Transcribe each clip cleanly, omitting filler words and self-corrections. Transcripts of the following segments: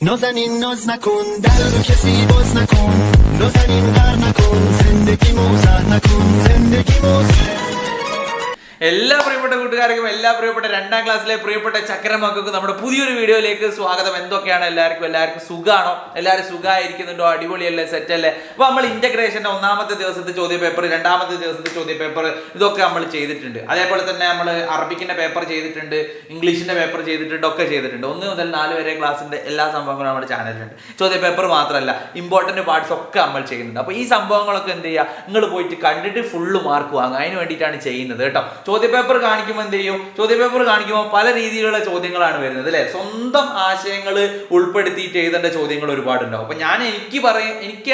نازنین ناز نکن در رو کسی باز نکن نازنین غر نکن زندگی موزه نکن زندگی موزه എല്ലാ പ്രിയപ്പെട്ട കൂട്ടുകാർക്കും എല്ലാ പ്രിയപ്പെട്ട 2ാം ക്ലാസ്സിലെ പ്രിയപ്പെട്ട ചക്കരമക്കൾക്കും നമ്മുടെ പുതിയൊരു വീഡിയോയിലേക്ക് സ്വാഗതം. എന്തൊക്കെയാണ് എല്ലാവർക്കും സുഖമാണോ? എല്ലാവരും സുഖമായിരിക്കുന്നുണ്ടോ? അടിപൊളിയല്ലേ? സെറ്റല്ലേ? അപ്പോൾ നമ്മൾ ഇന്റഗ്രേഷന്റെ 1ാമത്തെ ദിവസത്തെ ചോദ്യ പേപ്പർ, 2ാമത്തെ ദിവസത്തെ ചോദ്യ പേപ്പർ ഇതൊക്കെ നമ്മൾ ചെയ്തിട്ടുണ്ട്. അതേപോലെ തന്നെ നമ്മൾ അറബിക്കിന്റെ പേപ്പർ ചെയ്തിട്ടുണ്ട്, ഇംഗ്ലീഷിന്റെ പേപ്പർ ചെയ്തിട്ടുണ്ട്, ഒക്കെ ചെയ്തിട്ടുണ്ട്. 1 മുതൽ 4 വരെ ക്ലാസ്സിന്റെ എല്ലാ സംഭവങ്ങളും നമ്മുടെ ചാനലിലുണ്ട്. ചോദ്യ പേപ്പർ മാത്രമല്ല, ഇമ്പോർട്ടന്റ് പാർട്സ് ഒക്കെ നമ്മൾ ചെയ്യുന്നുണ്ട്. അപ്പോൾ ഈ സംഭവങ്ങളൊക്കെ എന്ത് ചെയ്യുക, നിങ്ങൾ പോയിട്ട് കണ്ടിട്ട് ഫുള്ള് മാർക്ക് വാങ്ങുക. അതിന് വേണ്ടിയിട്ടാണ് ചെയ്യുന്നത് കേട്ടോ. ചോദ്യ പേപ്പർ കാണിക്കുമ്പോൾ എന്ത് ചെയ്യും? ചോദ്യ പേപ്പർ കാണിക്കുമ്പോൾ പല രീതിയിലുള്ള ചോദ്യങ്ങളാണ് വരുന്നത് അല്ലെ. സ്വന്തം ആശയങ്ങൾ ഉൾപ്പെടുത്തിയിട്ട് എഴുതേണ്ട ചോദ്യങ്ങൾ ഒരുപാടുണ്ടാവും. അപ്പൊ ഞാൻ എനിക്ക്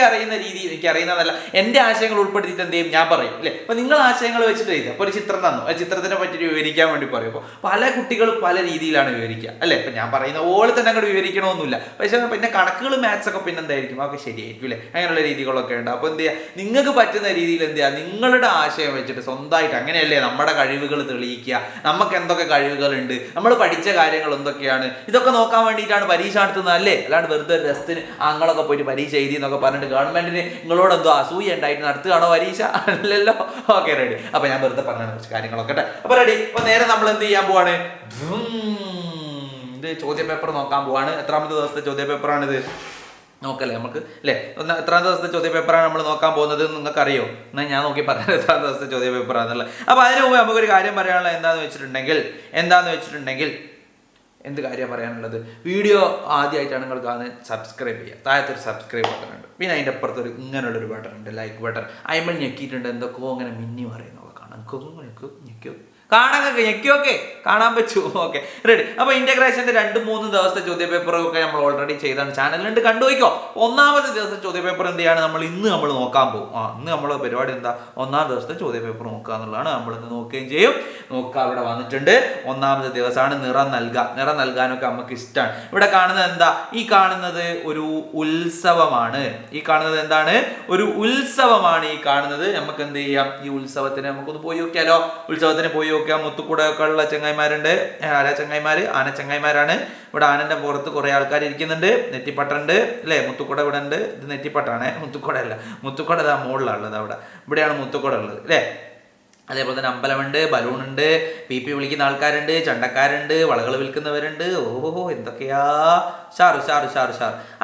അറിയുന്ന രീതി, എനിക്ക് അറിയുന്നതല്ല, എന്റെ ആശയങ്ങൾ ഉൾപ്പെടുത്തിയിട്ട് എന്ത് ചെയ്യും, ഞാൻ പറയും അല്ലെ. അപ്പൊ നിങ്ങൾ ആശയങ്ങൾ വെച്ചിട്ട് എഴുതുക. അപ്പൊ ഒരു ചിത്രം തന്നു, ആ ചിത്രത്തിനെ പറ്റി വിവരിക്കാൻ വേണ്ടി പറയും. അപ്പോൾ പല കുട്ടികളും പല രീതിയിലാണ് വിവരിക്കുക അല്ലെ. ഇപ്പൊ ഞാൻ പറയുന്ന പോലെ തന്നെ അങ്ങോട്ട് വിവരിക്കണമെന്നില്ല. പക്ഷെ പിന്നെ കണക്കുകൾ, മാത്സ് ഒക്കെ പിന്നെ എന്തായിരിക്കും, അതൊക്കെ ശരിയായിരിക്കും അല്ലെ. അങ്ങനെയുള്ള രീതികളൊക്കെ ഉണ്ട്. അപ്പൊ എന്ത് ചെയ്യുക, നിങ്ങൾക്ക് പറ്റുന്ന രീതിയിൽ എന്ത് ചെയ്യുക, നിങ്ങളുടെ ആശയം വെച്ചിട്ട് സ്വന്തമായിട്ട്, അങ്ങനെയല്ലേ നമ്മുടെ കഴിവുകൾ തെളിയിക്കുക. നമുക്ക് എന്തൊക്കെ കഴിവുകളുണ്ട്, നമ്മൾ പഠിച്ച കാര്യങ്ങൾ എന്തൊക്കെയാണ്, ഇതൊക്കെ നോക്കാൻ വേണ്ടിയിട്ടാണ് പരീക്ഷ നടത്തുന്നത് അല്ലേ. അല്ലാണ്ട് വെറുതെ ഒരു രസത്തിന് അങ്ങളൊക്കെ പോയിട്ട് പരീക്ഷ എഴുതി എന്നൊക്കെ പറഞ്ഞിട്ട് ഗവൺമെന്റിന് നിങ്ങളോട് എന്തോ അസൂയ ഉണ്ടായിട്ട് നടത്തുകയാണോ പരീക്ഷ? അല്ലല്ലോ. Okay, ready. അപ്പൊ ഞാൻ വെറുതെ പറഞ്ഞ കുറച്ച് കാര്യങ്ങളൊക്കെ. അപ്പൊ റെഡി. അപ്പൊ നേരെ നമ്മൾ എന്ത് ചെയ്യാൻ പോവാണ്, ഇത് ചോദ്യ പേപ്പർ നോക്കാൻ പോവാണ്. എത്രാമത്തെ ദിവസത്തെ ചോദ്യ പേപ്പറാണിത് നോക്കല്ലേ നമുക്ക് അല്ലേ. എത്രാം ദിവസത്തെ ചോദ്യ പേപ്പറാണ് നമ്മൾ നോക്കാൻ പോകുന്നത് നിങ്ങൾക്ക് അറിയോ? എന്നാൽ ഞാൻ നോക്കി പറയാം എത്രാം ദിവസത്തെ ചോദ്യ പേപ്പറാണെന്നുള്ളത്. അപ്പോൾ അതിന് മുമ്പ് നമുക്കൊരു കാര്യം പറയാനുള്ളത് എന്താണെന്ന് വെച്ചിട്ടുണ്ടെങ്കിൽ എന്ത് കാര്യം പറയാനുള്ളത്, വീഡിയോ ആദ്യമായിട്ടാണ് നിങ്ങൾ കാണുന്നത്, സബ്സ്ക്രൈബ് ചെയ്യുക. താഴത്തൊരു സബ്സ്ക്രൈബ് ബട്ടൺ ഉണ്ട്, പിന്നെ അതിൻ്റെ അപ്പുറത്തൊരു ഇങ്ങനെയുള്ളൊരു ബട്ടൺ ഉണ്ട്, ലൈക്ക് ബട്ടൺ. അതിന്മേൽ ഞെക്കിയിട്ടുണ്ട്, എന്തൊക്കെയോ അങ്ങനെ മിന്നി പറയുന്നതൊക്കെ കാണാം. ഞെക്കോ കാണാനൊക്കെ ഞെക്കിയൊക്കെ കാണാൻ പറ്റൂ. Okay, ready. അപ്പോൾ ഇന്റഗ്രേഷന്റെ 2-3 ദിവസത്തെ ചോദ്യ പേപ്പറൊക്കെ നമ്മൾ ഓൾറെഡി ചെയ്താണ്, ചാനലിലുണ്ട്, കണ്ടുപോയിക്കോ. 1ാമത്തെ ദിവസത്തെ ചോദ്യ പേപ്പർ എന്ത് ചെയ്യാണ് ഇന്ന് നമ്മൾ നോക്കാൻ പോകും. ഇന്ന് നമ്മളെ പരിപാടി എന്താ, 1ാം ദിവസത്തെ ചോദ്യ പേപ്പർ നോക്കുക എന്നുള്ളതാണ്. നമ്മൾ ഇന്ന് നോക്കുകയും ചെയ്യും. നോക്കുക, അവിടെ വന്നിട്ടുണ്ട്. 1ാമത്തെ ദിവസമാണ്. നിറം നൽകാനൊക്കെ നമുക്ക് ഇഷ്ടമാണ്. ഇവിടെ കാണുന്നത് എന്താ, ഈ കാണുന്നത് ഒരു ഉത്സവമാണ്. ഈ കാണുന്നത് എന്താണ്, ഒരു ഉത്സവമാണ് ഈ കാണുന്നത്. നമുക്ക് എന്ത് ചെയ്യാം, ഈ ഉത്സവത്തിന് നമുക്കൊന്ന് പോയി നോക്കിയാലോ. ഉത്സവത്തിന് പോയി മുത്തുകൂടെ ഒക്കെ ഉള്ള ചങ്ങായിമാരുണ്ട്. ആനച്ചങ്ങായിമാരാണ്. ഇവിടെ ആനന്റെ പുറത്ത് കുറെ ആൾക്കാർ ഇരിക്കുന്നുണ്ട്. നെറ്റിപ്പട്ടുണ്ട് അല്ലെ. മുത്തുക്കുട ഇവിടെ ഉണ്ട്. ഇത് നെറ്റിപ്പട്ടാണ്, മുത്തുക്കുട അല്ല. മുത്തുക്കുട ഇതാ മുകളിലുള്ളത്. ഇവിടെയാണ് മുത്തുക്കുട ഉള്ളത് അല്ലെ. അതേപോലെ തന്നെ അമ്പലമുണ്ട്, ബലൂണുണ്ട്, പി വിളിക്കുന്ന ആൾക്കാരുണ്ട്, ചണ്ടക്കാരുണ്ട്, വളകൾ വിൽക്കുന്നവരുണ്ട്. ഓഹോ, എന്തൊക്കെയാ. ഷാറ്.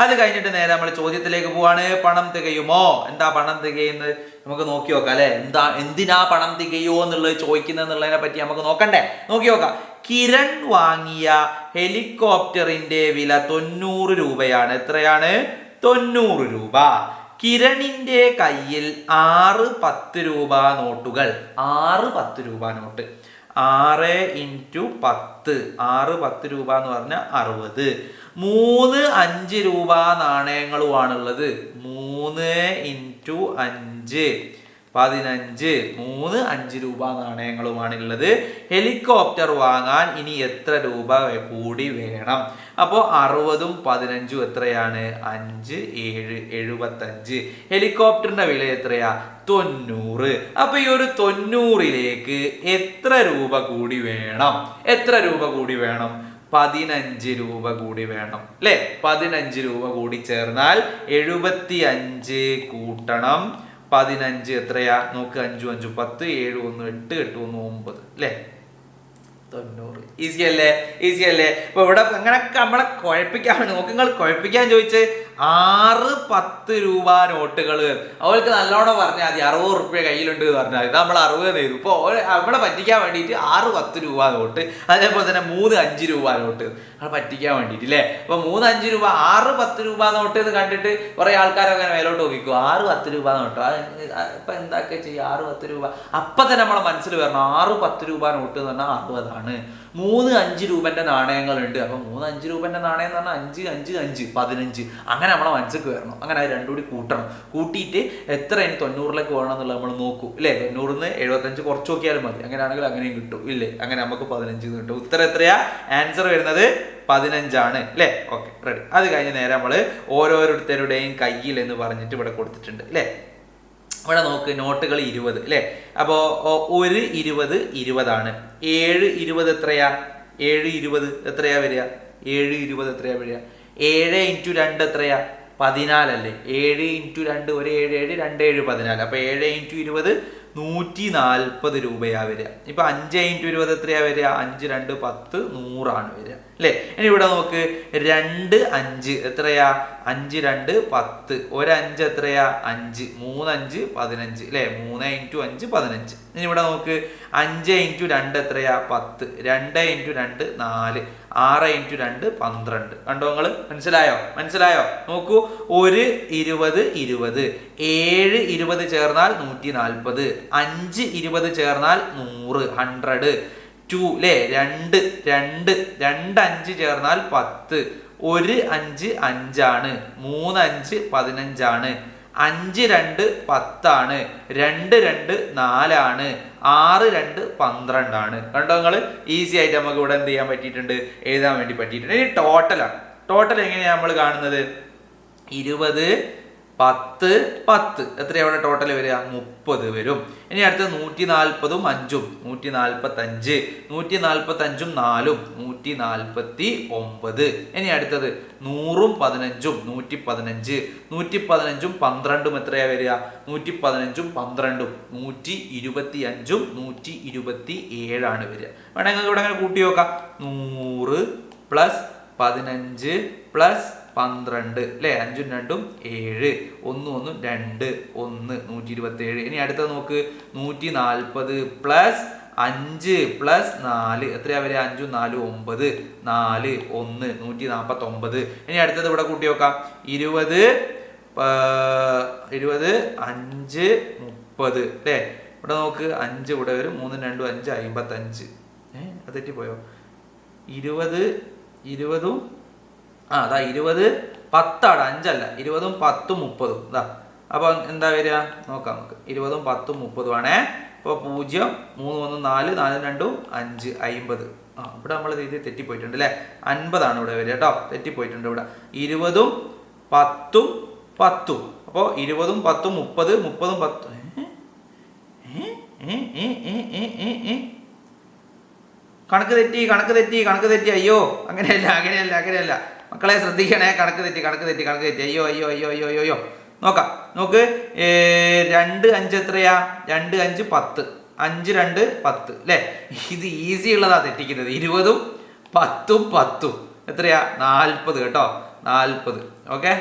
അത് കഴിഞ്ഞിട്ട് നേരെ നമ്മൾ ചോദ്യത്തിലേക്ക് പോവാണ്. പണം തികയുമോ? എന്താ പണം തികയുന്നത് നമുക്ക് നോക്കി നോക്കാം അല്ലെ. എന്തിനാ പണം തികയോ എന്നുള്ളത് ചോദിക്കുന്നതിനെ പറ്റി നമുക്ക് നോക്കണ്ടേ, നോക്കി നോക്കാം. കിരൺ വാങ്ങിയ ഹെലികോപ്റ്ററിന്റെ വില 90 രൂപയാണ്. എത്രയാണ്? 90 രൂപ. കിരണിന്റെ കയ്യിൽ 6 10 രൂപ നോട്ടുകൾ. 6 10 രൂപ നോട്ട്. 6 × 10, 6 10 രൂപ എന്ന് പറഞ്ഞാൽ 60. 3 5 രൂപ നാണയങ്ങളുമാണുള്ളത്. 3 × 5 15. 3 5 രൂപ നാണയങ്ങളുമാണുള്ളത്. ഹെലികോപ്റ്റർ വാങ്ങാൻ ഇനി എത്ര രൂപ കൂടി വേണം? അപ്പോൾ 60ഉം 15ഉം എത്രയാണ്? 5 7 75. ഹെലികോപ്റ്ററിന്റെ വില എത്രയാ? 90. അപ്പൊ ഈ ഒരു 90ലേക്ക് എത്ര രൂപ കൂടി വേണം? 15 രൂപ കൂടി വേണം അല്ലെ. 15 രൂപ കൂടി ചേർന്നാൽ 75 കൂട്ടണം 15 എത്രയാ നോക്ക്. 5 5 10, 7 1 8, 8 1 9 അല്ലേ. 90. ഈസി അല്ലേ? അപ്പൊ ഇവിടെ അങ്ങനൊക്കെ നമ്മളെ കുഴപ്പിക്കാൻ നോക്ക്. നിങ്ങൾ കുഴപ്പിക്കാൻ ചോദിച്ച് 6 10 രൂപ നോട്ടുകൾ അവൾക്ക് നല്ലോണം പറഞ്ഞാൽ മതി. 60 റുപ്യ കയ്യിലുണ്ട് എന്ന് പറഞ്ഞാൽ ഇത് നമ്മൾ 60 നേരും. ഇപ്പോൾ നമ്മളെ പറ്റിക്കാൻ വേണ്ടിയിട്ട് 6 10 രൂപ നോട്ട്, അതേപോലെ തന്നെ 3 5 രൂപ നോട്ട് നമ്മളെ പറ്റിക്കാൻ വേണ്ടിയിട്ട് അല്ലേ. അപ്പൊ 3 5 രൂപ 6 10 രൂപ നോട്ട് എന്ന് കണ്ടിട്ട് കുറെ ആൾക്കാരൊക്കെ അങ്ങനെ മേലോട്ട് നോക്കിക്കും. 6 10 രൂപ നോട്ട് ഇപ്പൊ എന്താക്കുക ചെയ്യുക? 6 10 രൂപ അപ്പൊ തന്നെ നമ്മളെ മനസ്സിൽ വരണം. 6 10 രൂപ നോട്ട് എന്ന് പറഞ്ഞാൽ 60ആണ്. 3 5 രൂപന്റെ നാണയങ്ങളുണ്ട്. അപ്പൊ 3 5 രൂപന്റെ നാണയം എന്ന് പറഞ്ഞാൽ 5 5 5 15. അങ്ങനെ നമ്മളെ മനസ്സിലേക്ക് വരണം. അങ്ങനെ അത് രണ്ടും കൂടി കൂട്ടണം. കൂട്ടിയിട്ട് എത്ര ഇനി 90ലേക്ക് വേണം എന്നുള്ളത് നമ്മൾ നോക്കൂ ഇല്ലേ. 90ന്ന് 75 കുറച്ച് നോക്കിയാലും മതി. അങ്ങനെയാണെങ്കിൽ അങ്ങനെയും കിട്ടും ഇല്ലേ. അങ്ങനെ നമുക്ക് 15 കിട്ടും. ഉത്തരം എത്രയാ? ആൻസർ വരുന്നത് 15 ആണ് അല്ലേ. Okay, ready. അത് കഴിഞ്ഞ് നേരെ നമ്മൾ ഓരോരുത്തരുടെയും കയ്യിൽ എന്ന് പറഞ്ഞിട്ട് ഇവിടെ കൊടുത്തിട്ടുണ്ട് അല്ലേ. ഇവിടെ നോക്ക്, നോട്ടുകൾ 20 അല്ലേ. അപ്പോൾ ഒരു 20 20 ആണ്. 7 20 എത്രയാ? 7 20 എത്രയാ വരിക? 7 20 എത്രയാ വരിക? 7 × 2 എത്രയാ? 14 അല്ലേ? 7 × 2 ഒരു 7 7 2 7 14. അപ്പൊ 7 × 20 140 രൂപയാ വരിക. ഇപ്പൊ 5 × 20 എത്രയാ വരിക? 5 2 10 100 വരിക അല്ലേ? ഇനി ഇവിടെ നോക്ക് 2 5 എത്രയാ? 5 2 10 ഒരു 5 എത്രയാ? 5 3 5 15 അല്ലേ? 3 × 5 15. ഇനി ഇവിടെ നോക്ക് 5 × 2 എത്രയാ? 10 2 × 2 4 6 × 2 12. കണ്ടോ നിങ്ങള്? മനസ്സിലായോ? നോക്കൂ, ഒരു 20 20 7 20 ചേർന്നാൽ 140, 5 20 ചേർന്നാൽ 100 100, 2 അല്ലേ? 2 2 5 ചേർന്നാൽ 10, ഒരു 5 5 3 5 15, 5 2 10, 2 2 4, 6 2 12. കണ്ടോ നിങ്ങൾ? ഈസി ആയിട്ട് നമുക്ക് ഇവിടെ എന്ത് ചെയ്യാൻ പറ്റിയിട്ടുണ്ട്? എഴുതാൻ വേണ്ടി പറ്റിയിട്ടുണ്ട്. ഇനി ടോട്ടലാണ്. ടോട്ടൽ എങ്ങനെയാണ് നമ്മൾ കാണുന്നത്? 20 10 10 എത്രയാണ് ഇവിടെ ടോട്ടൽ വരിക? 30 വരും. ഇനി അടുത്ത 140 5 145, 145 4 149. ഇനി അടുത്തത് 100 15 115, 115 12 എത്രയാ വരിക? 115 12 125 127 വരിക. വേണമെങ്കിൽ ഇവിടെ അങ്ങനെ കൂട്ടി നോക്കാം. 100 + 15 + 12 അല്ലേ? 5 2 7 1 1 2 1 127. ഇനി അടുത്തത് നോക്ക് 140 + 5 + 4 എത്രയാ വരിക? 5 4 9 4 1 149. ഇനി അടുത്തത് ഇവിടെ കൂട്ടി നോക്കാം. 20 5 30 അല്ലേ? ഇവിടെ നോക്ക് 5 ഇവിടെ വരും. 3 2 5 55. അത് തെറ്റിപ്പോയോ? 20 20 അതാ 20 10 5 അല്ല, 20 10 30 ഇതാ. അപ്പൊ എന്താ വരിക നോക്കാം നമുക്ക്. 20 10 30 ആണേ. അപ്പോൾ 0 3 1 4 4 2 5 50. ഇവിടെ നമ്മൾ ഇത് തെറ്റിപ്പോയിട്ടുണ്ട് അല്ലേ? 50 ഇവിടെ വരിക കേട്ടോ. തെറ്റിപ്പോയിട്ടുണ്ട് ഇവിടെ. 20 10 10. അപ്പോൾ 20 10 30 30 10. കണക്ക് തെറ്റി. അയ്യോ, അങ്ങനെയല്ല മക്കളെ, ശ്രദ്ധിക്കണേ. കണക്ക് തെറ്റി. അയ്യോ. നോക്ക് 2 5 എത്രയാ? 2 5 10, 5 2 10 അല്ലേ? ഇത് ഈസി ഉള്ളതാ തെറ്റിക്കുന്നത്. 20 10 10 എത്രയാ? 40 കേട്ടോ. 40. ഓക്കെ,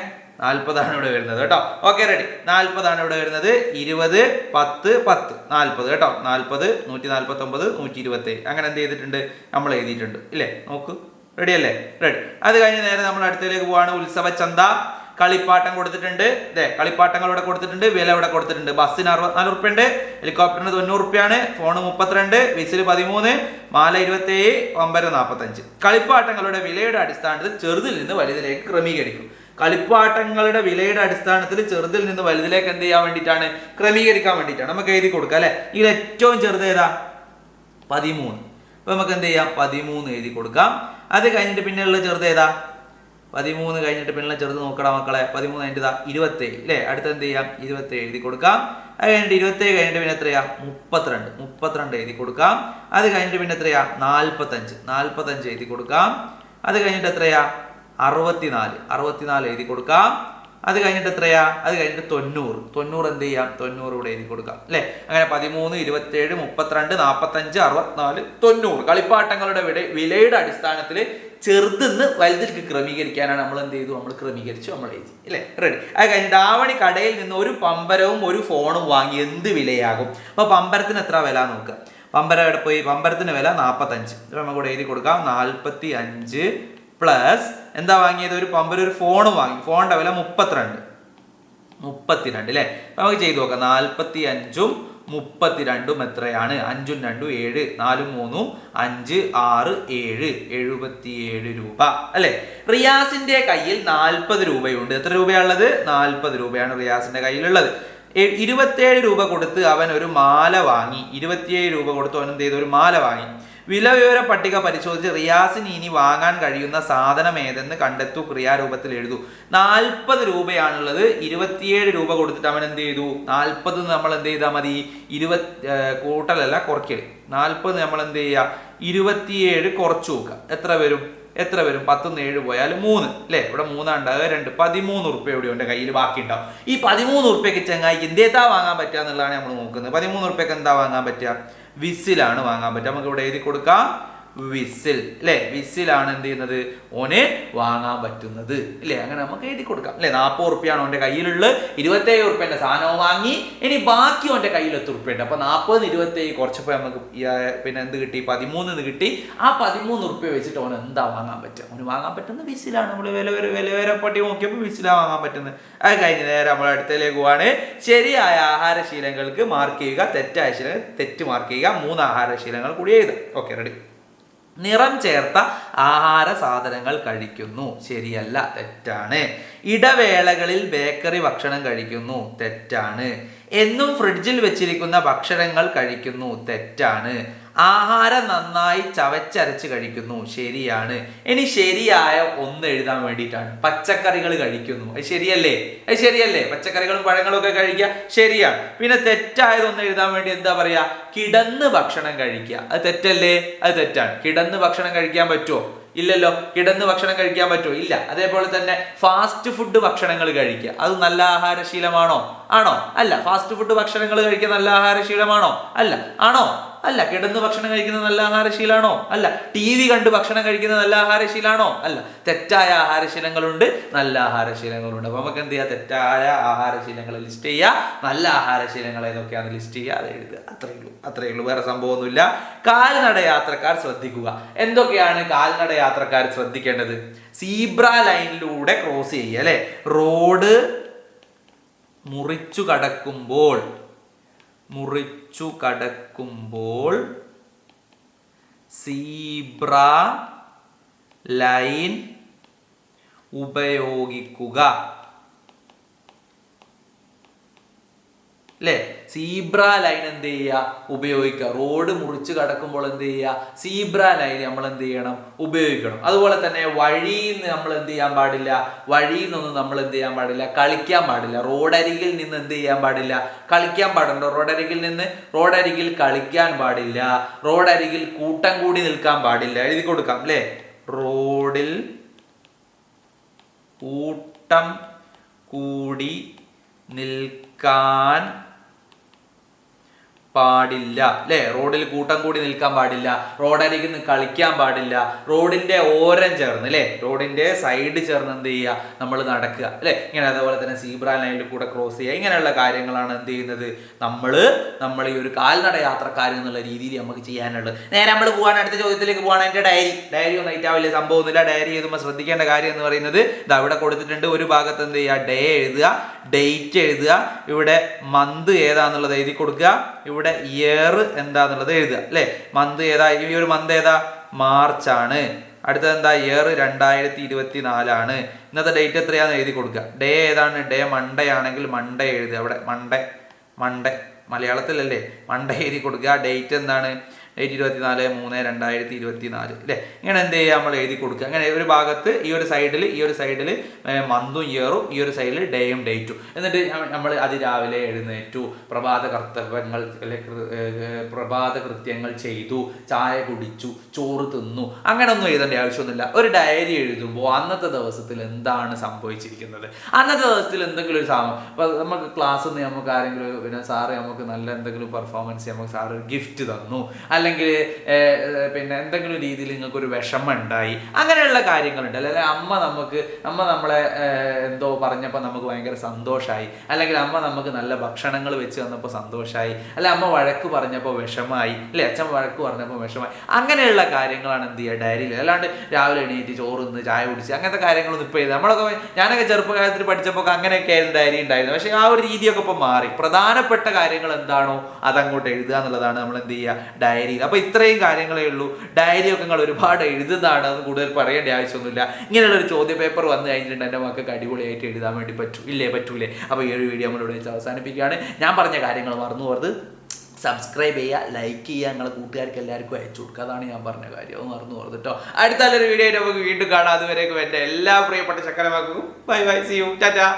40 ഇവിടെ വരുന്നത് കേട്ടോ. Okay, ready. 40 ഇവിടെ വരുന്നത്. 20 10 10 40 കേട്ടോ. 40 149 127. അങ്ങനെ എന്ത് ചെയ്തിട്ടുണ്ട്? നമ്മൾ എഴുതിയിട്ടുണ്ട് ഇല്ലേ? നോക്കൂ, റെഡി അല്ലേ? റെഡി. അത് കഴിഞ്ഞ് നേരെ നമ്മൾ അടുത്തതിലേക്ക് പോവാണ്. ഉത്സവ ചന്ത. കളിപ്പാട്ടം കൊടുത്തിട്ടുണ്ട്. കളിപ്പാട്ടങ്ങൾ ഇവിടെ കൊടുത്തിട്ടുണ്ട്. വില ഇവിടെ കൊടുത്തിട്ടുണ്ട്. ബസ്സിന് 64 ഉറുപ്പ്യ ഉണ്ട്, ഹെലികോപ്റ്ററിന് 90 ഉറുപ്പ്യാണ്, ഫോണ് 32, വിസിൽ 13, മാല 27, ഒമ്പര 45. കളിപ്പാട്ടങ്ങളുടെ വിലയുടെ അടിസ്ഥാനത്തിൽ ചെറുതിൽ നിന്ന് വലുതിലേക്ക് ക്രമീകരിക്കും. കളിപ്പാട്ടങ്ങളുടെ വിലയുടെ അടിസ്ഥാനത്തിൽ ചെറുതിൽ നിന്ന് വലുതിലേക്ക് എന്ത് ചെയ്യാൻ വേണ്ടിയിട്ടാണ്? ക്രമീകരിക്കാൻ വേണ്ടിയിട്ടാണ്. നമുക്ക് എഴുതി കൊടുക്കാം അല്ലെ? ഇതിൽ ഏറ്റവും ചെറുത് ഏതാ? 13. അപ്പൊ നമുക്ക് എന്ത് ചെയ്യാം? 13 എഴുതി കൊടുക്കാം. അത് കഴിഞ്ഞിട്ട് പിന്നെയുള്ള ചെറുത് ഏതാ? 13 കഴിഞ്ഞിട്ട് പിന്നെയുള്ള ചെറുത് നോക്കടാ മക്കളെ. 13 കഴിഞ്ഞിട്ട് 27 അല്ലേ? അടുത്ത എന്ത് ചെയ്യാം? 27 എഴുതി കൊടുക്കാം. അത് കഴിഞ്ഞിട്ട് 27 കഴിഞ്ഞിട്ട് പിന്നെ എത്രയാ? 32 എഴുതി കൊടുക്കാം. അത് കഴിഞ്ഞിട്ട് പിന്നെ എത്രയാ? 45 എഴുതി കൊടുക്കാം. അത് കഴിഞ്ഞിട്ട് എത്രയാ? 64 എഴുതി കൊടുക്കാം. അത് കഴിഞ്ഞിട്ട് എത്രയാ? അത് കഴിഞ്ഞിട്ട് 90 എന്ത് ചെയ്യാം? 90 ഇവിടെ എഴുതി കൊടുക്കാം അല്ലെ? അങ്ങനെ 13 27 32 45 64 90 കളിപ്പാട്ടങ്ങളുടെ വിലയുടെ അടിസ്ഥാനത്തിൽ ചെറുതെന്ന് വലുതിലേക്ക് ക്രമീകരിക്കാനാണ് നമ്മൾ എന്ത് ചെയ്തു? നമ്മൾ ക്രമീകരിച്ചു, നമ്മൾ എഴുതി അല്ലേ? റെഡി. അത് കഴിഞ്ഞിട്ട് ആവണി കടയിൽ നിന്ന് ഒരു പമ്പരവും ഒരു ഫോണും വാങ്ങി എന്ത് വിലയാകും? അപ്പൊ പമ്പരത്തിന് എത്ര വില നോക്കുക. പമ്പരം എവിടെ പോയി? പമ്പരത്തിന് വില 45. നമുക്ക് ഇവിടെ എഴുതി കൊടുക്കാം. 45 പ്ലസ് എന്താ വാങ്ങിയത്? ഒരു പമ്പരം ഒരു ഫോണും വാങ്ങി. ഫോണിന്റെ വില 32 അല്ലേ? നമുക്ക് ചെയ്തു നോക്കാം. 45 32 എത്രയാണ്? 5 2 7 4 3 5 6 7 77 രൂപ അല്ലെ? റിയാസിന്റെ കയ്യിൽ 40 രൂപയുണ്ട്. എത്ര രൂപയാണുള്ളത്? 40 രൂപയാണ് റിയാസിന്റെ കയ്യിലുള്ളത്. 27 രൂപ കൊടുത്ത് അവൻ ഒരു മാല വാങ്ങി. 27 രൂപ കൊടുത്ത് അവൻ എന്ത് ചെയ്തു? ഒരു മാല വാങ്ങി. വില വിവര പട്ടിക പരിശോധിച്ച് റിയാസിന് ഇനി വാങ്ങാൻ കഴിയുന്ന സാധനം ഏതെന്ന് കണ്ടെത്തു. ക്രിയാരൂപത്തിൽ എഴുതൂ. 40 രൂപയാണുള്ളത്. 27 രൂപ കൊടുത്തിട്ട് അവൻ എന്ത് ചെയ്തു? 40 നമ്മൾ എന്ത് ചെയ്താൽ മതി? 20 കൂട്ടലല്ല, കുറയ്ക്കൽ. 40 നമ്മൾ എന്ത് ചെയ്യുക? 27 കുറച്ചു നോക്കുക. എത്ര വരും? എത്ര വരും? 10 7 പോയാൽ 3 അല്ലേ? ഇവിടെ 3 ഉണ്ടാകുക 2 13 ഉറുപ്പ്യ ഇവിടെ എൻ്റെ കയ്യിൽ ബാക്കി ഉണ്ടാവും. ഈ 13 ഉറുപ്പ്യക്ക് ചങ്ങായിക്ക് എന്തേതാ വാങ്ങാൻ പറ്റുക എന്നുള്ളതാണ് നമ്മൾ നോക്കുന്നത്. 13 ഉറുപ്പ്യക്ക് എന്താ വാങ്ങാൻ പറ്റുക? വിസിലാണ് വാങ്ങാൻ പറ്റുക. നമുക്ക് ഇവിടെ എഴുതി കൊടുക്കാം വിസിൽ അല്ലേ? വിസിലാണ് എന്ത് ചെയ്യുന്നത്? ഓന് വാങ്ങാൻ പറ്റുന്നത് അല്ലേ? അങ്ങനെ നമുക്ക് എഴുതി കൊടുക്കാം അല്ലെ? 40 ഉറുപ്പ്യാണ് ഓൻ്റെ കയ്യിലുള്ള, 27 ഉറുപ്പ്യൻ്റെ സാധനവും വാങ്ങി, ഇനി ബാക്കി ഓൻ്റെ കയ്യിൽ എത്ര ഉറുപ്പ്യുണ്ട്? അപ്പൊ 40 27 കുറച്ചപ്പോൾ നമുക്ക് പിന്നെ എന്ത് കിട്ടി? 13 കിട്ടി. ആ 13 ഉറുപ്പ്യ വെച്ചിട്ട് ഓന് എന്താ വാങ്ങാൻ പറ്റുക? ഓന് വാങ്ങാൻ പറ്റുന്ന വിസിലാണ്. നമ്മൾ വിലവരപ്പട്ടി നോക്കിയപ്പോൾ വിസിലാണ് വാങ്ങാൻ പറ്റുന്നത്. അത് കഴിഞ്ഞ് നേരെ നമ്മൾ അടുത്തതിലേക്ക് പോവാണ്. ശരിയായ ആഹാരശീലങ്ങൾക്ക് മാർക്ക് ചെയ്യുക, തെറ്റായ ശീലങ്ങൾ തെറ്റ് മാർക്ക് ചെയ്യുക. 3 ആഹാരശീലങ്ങൾ കൂടി എഴുതുക. Okay, ready. നിറം ചേർത്ത ആഹാര സാധനങ്ങൾ കഴിക്കുന്നു, ശരിയല്ല, തെറ്റാണ്. ഇടവേളകളിൽ ബേക്കറി ഭക്ഷണം കഴിക്കുന്നു, തെറ്റാണ്. എന്നും ഫ്രിഡ്ജിൽ വെച്ചിരിക്കുന്ന ഭക്ഷണങ്ങൾ കഴിക്കുന്നു, തെറ്റാണ്. ആഹാരം നന്നായി ചവച്ചരച്ച് കഴിക്കുന്നു, ശരിയാണ്. ഇനി ശരിയായ ഒന്ന് എഴുതാൻ വേണ്ടിയിട്ടാണ്. പച്ചക്കറികൾ കഴിക്കുന്നു, അത് ശരിയല്ലേ? അത് ശരിയല്ലേ? പച്ചക്കറികളും പഴങ്ങളും ഒക്കെ കഴിക്കുക, ശരിയാണ്. പിന്നെ തെറ്റായതൊന്ന് എഴുതാൻ വേണ്ടി എന്താ പറയാ? കിടന്ന് ഭക്ഷണം കഴിക്കുക, അത് തെറ്റല്ലേ? അത് തെറ്റാണ്. കിടന്ന് ഭക്ഷണം കഴിക്കാൻ പറ്റുമോ? ഇല്ലല്ലോ. കിടന്ന് ഭക്ഷണം കഴിക്കാൻ പറ്റുമോ? ഇല്ല. അതേപോലെ തന്നെ ഫാസ്റ്റ് ഫുഡ് ഭക്ഷണങ്ങൾ കഴിക്കുക, അത് നല്ല ആഹാരശീലമാണോ? ആണോ? അല്ല. ഫാസ്റ്റ് ഫുഡ് ഭക്ഷണങ്ങൾ കഴിക്കുക നല്ല ആഹാരശീലമാണോ? അല്ല. ആണോ? അല്ല. കിടന്ന് ഭക്ഷണം കഴിക്കുന്നത് നല്ല ആഹാരശീലാണോ? അല്ല. TV കണ്ട് ഭക്ഷണം കഴിക്കുന്നത് നല്ല ആഹാരശീലാണോ? അല്ല. തെറ്റായ ആഹാരശീലങ്ങളുണ്ട്, നല്ല ആഹാരശീലങ്ങളുണ്ട്. അപ്പൊ നമുക്ക് എന്ത് ചെയ്യാം? തെറ്റായ ആഹാരശീലങ്ങൾ ലിസ്റ്റ് ചെയ്യുക, നല്ല ആഹാരശീലങ്ങൾ ഏതൊക്കെയാണ് ലിസ്റ്റ് ചെയ്യുക, അത് എഴുതുക. അത്രയേ ഉള്ളൂ, വേറെ സംഭവമൊന്നുമില്ല. കാൽനട യാത്രക്കാർ ശ്രദ്ധിക്കുക. എന്തൊക്കെയാണ് കാൽനട യാത്രക്കാർ ശ്രദ്ധിക്കേണ്ടത്? സീബ്ര ലൈനിലൂടെ ക്രോസ് ചെയ്യുക അല്ലെ? റോഡ് മുറിച്ചു കടക്കുമ്പോൾ സീബ്ര ലൈൻ ഉപയോഗിക്കുക അല്ലേ? സീബ്ര ലൈൻ എന്ത് ചെയ്യുക? ഉപയോഗിക്കുക. റോഡ് മുറിച്ച് കടക്കുമ്പോൾ എന്ത് ചെയ്യുക? സീബ്ര ലൈൻ നമ്മൾ എന്ത് ചെയ്യണം? ഉപയോഗിക്കണം. അതുപോലെ തന്നെ വഴിയിൽ നിന്ന് നമ്മൾ എന്ത് ചെയ്യാൻ പാടില്ല? വഴിയിൽ നിന്നൊന്നും നമ്മൾ എന്ത് ചെയ്യാൻ പാടില്ല? കളിക്കാൻ പാടില്ല. റോഡരികിൽ നിന്ന് എന്ത് ചെയ്യാൻ പാടില്ല? കളിക്കാൻ പാടുണ്ടോ? റോഡരികിൽ കളിക്കാൻ പാടില്ല. റോഡരികിൽ കൂട്ടം കൂടി നിൽക്കാൻ പാടില്ല. എഴുതി കൊടുക്കാം അല്ലേ? റോഡിൽ കൂട്ടം കൂടി നിൽക്കാൻ പാടില്ല അല്ലേ? റോഡിൽ കൂട്ടം കൂടി നിൽക്കാൻ പാടില്ല. റോഡരികിൽ നിന്ന് കളിക്കാൻ പാടില്ല. റോഡിന്റെ ഓരം ചേർന്ന് അല്ലേ? റോഡിന്റെ സൈഡ് ചേർന്ന് എന്ത് ചെയ്യുക? നമ്മൾ നടക്കുക അല്ലേ? ഇങ്ങനെ. അതേപോലെ തന്നെ സീബ്ര ലൈനിൽ കൂടെ ക്രോസ് ചെയ്യുക. ഇങ്ങനെയുള്ള കാര്യങ്ങളാണ് എന്ത് ചെയ്യുന്നത്? നമ്മൾ ഈ ഒരു കാൽനട യാത്രക്കാർ എന്നുള്ള രീതിയിൽ നമുക്ക് ചെയ്യാനുള്ളത്. നേരെ നമ്മൾ പോകാൻ അടുത്ത ചോദ്യത്തിലേക്ക് പോകാൻ. എൻ്റെ ഡയറി ഒന്നും ഏറ്റവും വലിയ സംഭവമൊന്നുമില്ല. ഡയറി എഴുതുമ്പോൾ ശ്രദ്ധിക്കേണ്ട കാര്യം എന്ന് പറയുന്നത് ഇത് അവിടെ കൊടുത്തിട്ടുണ്ട്. ഒരു ഭാഗത്ത് എന്ത് ചെയ്യുക? ഡേ എഴുതുക, ഡേറ്റ് എഴുതുക, ഇവിടെ മന്ത് ഏതാന്നുള്ളത് എഴുതി കൊടുക്കുക, ഇവിടെ ഇയർ എന്താന്നുള്ളത് എഴുതുക അല്ലെ? മന്ത് ഏതാ? ഈ ഒരു മന്ത് ഏതാ? മാർച്ച് ആണ്. അടുത്തത് എന്താ? ഇയർ 2024 ആണ്. ഇന്നത്തെ ഡേറ്റ് എത്രയാന്ന് എഴുതി കൊടുക്കുക. ഡേ ഏതാണ്? ഡേ മൺഡേ ആണെങ്കിൽ മൺഡേ എഴുതുക. അവിടെ മൺഡേ മലയാളത്തിലല്ലേ? മൺഡേ എഴുതി കൊടുക്കുക. ഡേറ്റ് എന്താണ്? 24/3/2024 അല്ലേ? ഇങ്ങനെ എന്ത് ചെയ്യുക? നമ്മൾ എഴുതി കൊടുക്കുക. അങ്ങനെ ഒരു ഭാഗത്ത് ഈ ഒരു സൈഡിൽ മന്തും ഇയറും, ഈ ഒരു സൈഡിൽ ഡേയും ഡേറ്റും. എന്നിട്ട് നമ്മൾ അതിരാവിലെ എഴുന്നേറ്റു, പ്രഭാത കൃത്യങ്ങൾ ചെയ്തു, ചായ കുടിച്ചു, ചോറ് തിന്നു, അങ്ങനെ ഒന്നും എഴുതേണ്ട ആവശ്യമൊന്നുമില്ല. ഒരു ഡയറി എഴുതുമ്പോൾ അന്നത്തെ ദിവസത്തിൽ എന്താണ് സംഭവിച്ചിരിക്കുന്നത്, അന്നത്തെ ദിവസത്തിൽ എന്തെങ്കിലും ഒരു നമുക്ക് ക്ലാസ്സിൽ നിന്ന് നമുക്ക് ആരെങ്കിലും പിന്നെ സാറ് നമുക്ക് നല്ല എന്തെങ്കിലും പെർഫോമൻസ് നമുക്ക് സാറ് ഗിഫ്റ്റ് തന്നു, അല്ലെങ്കിൽ പിന്നെ എന്തെങ്കിലും രീതിയിൽ നിങ്ങൾക്കൊരു വിഷമം ഉണ്ടായി, അങ്ങനെയുള്ള കാര്യങ്ങളുണ്ട്. അല്ലെങ്കിൽ അമ്മ നമ്മളെ എന്തോ പറഞ്ഞപ്പോൾ നമുക്ക് ഭയങ്കര സന്തോഷമായി, അല്ലെങ്കിൽ അമ്മ നമുക്ക് നല്ല ഭക്ഷണങ്ങൾ വെച്ച് തന്നപ്പോൾ സന്തോഷമായി, അല്ലെ അമ്മ വഴക്ക് പറഞ്ഞപ്പോൾ വിഷമായി, അല്ലെ അച്ഛൻ വഴക്ക് പറഞ്ഞപ്പോൾ വിഷമായി, അങ്ങനെയുള്ള കാര്യങ്ങളാണ് എന്ത് ചെയ്യുക ഡയറിയിൽ. അല്ലാണ്ട് രാവിലെ എണീറ്റ് ചോറുന്ന് ചായ കുടിച്ച് അങ്ങനത്തെ കാര്യങ്ങളൊന്നും ഇപ്പോൾ ചെയ്ത് ഞാനൊക്കെ ചെറുപ്പകാലത്തിൽ പഠിച്ചപ്പോൾ അങ്ങനെയൊക്കെ ആയിരുന്നു ഡയറി ഉണ്ടായിരുന്നത്. പക്ഷേ ആ ഒരു രീതിയൊക്കെ ഇപ്പോൾ മാറി. പ്രധാനപ്പെട്ട കാര്യങ്ങൾ എന്താണോ അതങ്ങോട്ട് എഴുതുക എന്നുള്ളതാണ് നമ്മൾ എന്ത് ചെയ്യുക ഡയറിയിൽ. അപ്പോൾ ഇത്രയും കാര്യങ്ങളേ ഉള്ളൂ. ഡയറിയൊക്കെ നിങ്ങൾ ഒരുപാട് എഴുതുന്നതാണ്, അത് കൂടുതൽ പറയേണ്ട ആവശ്യമൊന്നുമില്ല. ഇങ്ങനെയുള്ളൊരു ചോദ്യ പേപ്പർ വന്നു കഴിഞ്ഞിട്ടുണ്ട് എൻ്റെ മക്കൾക്ക് അടിപൊളിയായിട്ട് എഴുതാൻ വേണ്ടി പറ്റൂലേ? അപ്പോൾ ഈ ഒരു വീഡിയോ നമ്മളിവിടെ വെച്ച് അവസാനിപ്പിക്കുകയാണ്. ഞാൻ പറഞ്ഞ കാര്യങ്ങൾ മറന്നു പോകരുത്. സബ്സ്ക്രൈബ് ചെയ്യുക, ലൈക്ക് ചെയ്യുക, നിങ്ങളെ കൂട്ടുകാർക്ക് എല്ലാവർക്കും അയച്ചു കൊടുക്കുക. അതാണ് ഞാൻ പറഞ്ഞ കാര്യം, അത് മറന്നു പോകരുത് കേട്ടോ. അടുത്ത നല്ലൊരു വീഡിയോ ആയിട്ട് നമുക്ക് വീണ്ടും കാണാം. അതുവരേക്കും എൻ്റെ എല്ലാ പ്രിയപ്പെട്ട ചക്കരമാർക്കും ബൈ, സീ യു, ടാറ്റാ.